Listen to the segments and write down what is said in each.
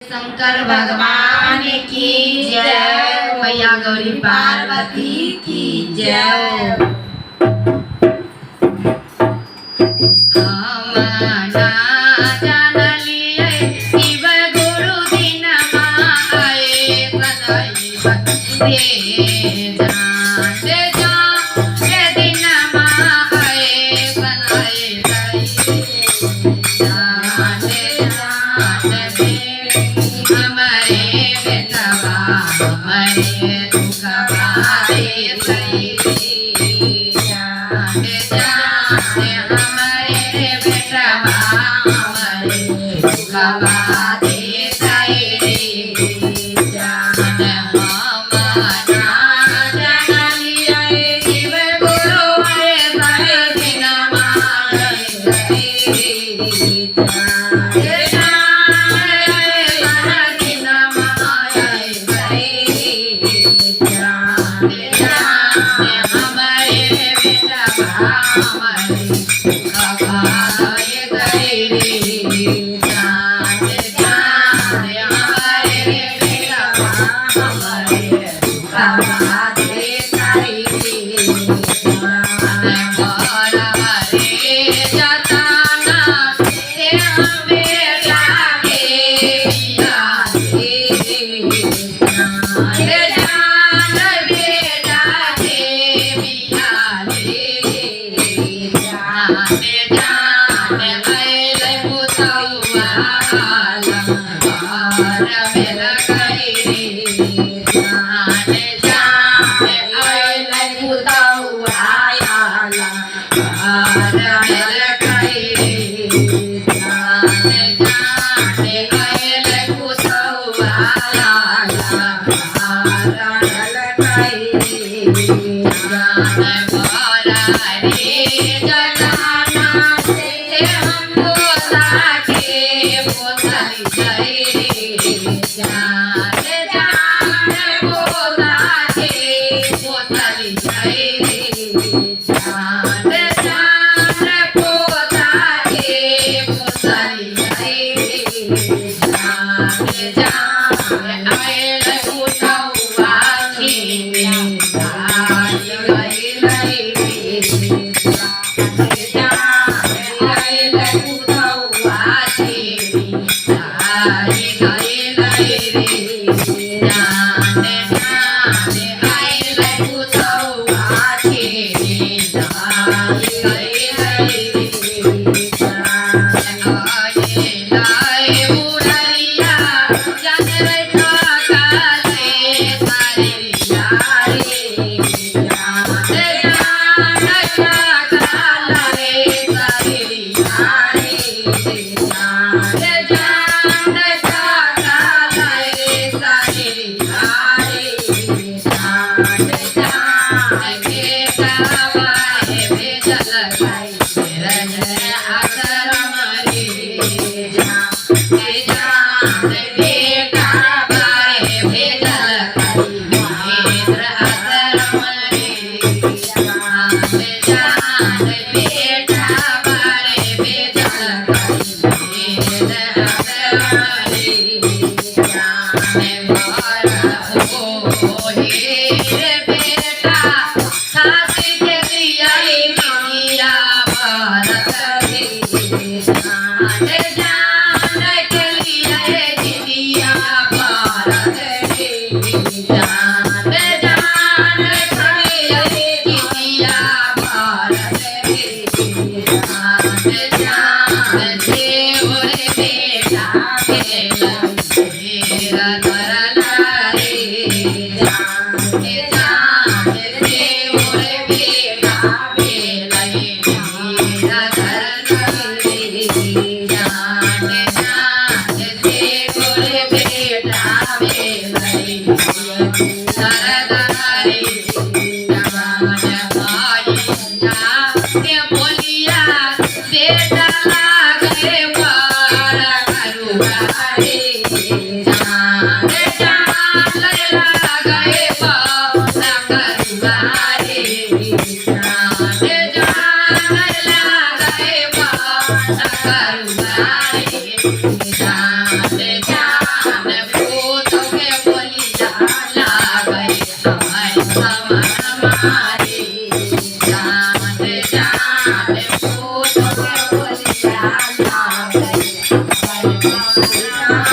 शंकर भगवान की जय। मैया गौरी पार्वती की जय।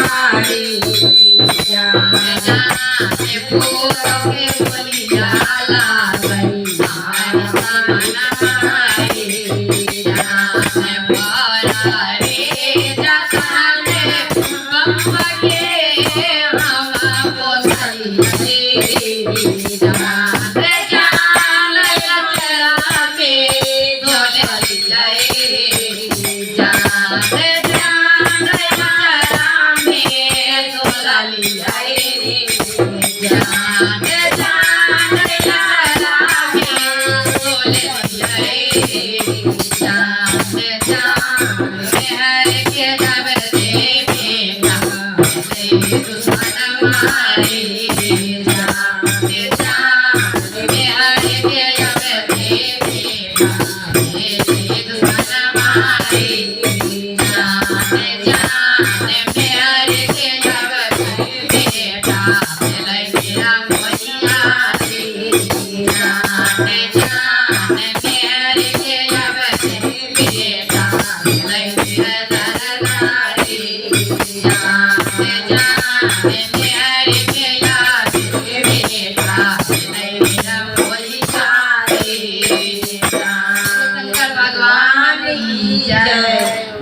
मारे जाने फूलों के बोली जाला गई हार माना मारे जाने भरा रे जाने बम्बा के हवा पोसली रे जाने जान लचरा के धोले जाए जाने जान लचरा में धोली जाए जाने जान लचरा में धोले जाए जाने जान हर के जब दे बेटा दे दुश्मन मारे जाने जान हर के जब दे बेटा दे दुश्मन मारे जाने जान हर के जब दे बेटा ले मेरा मोहिया रे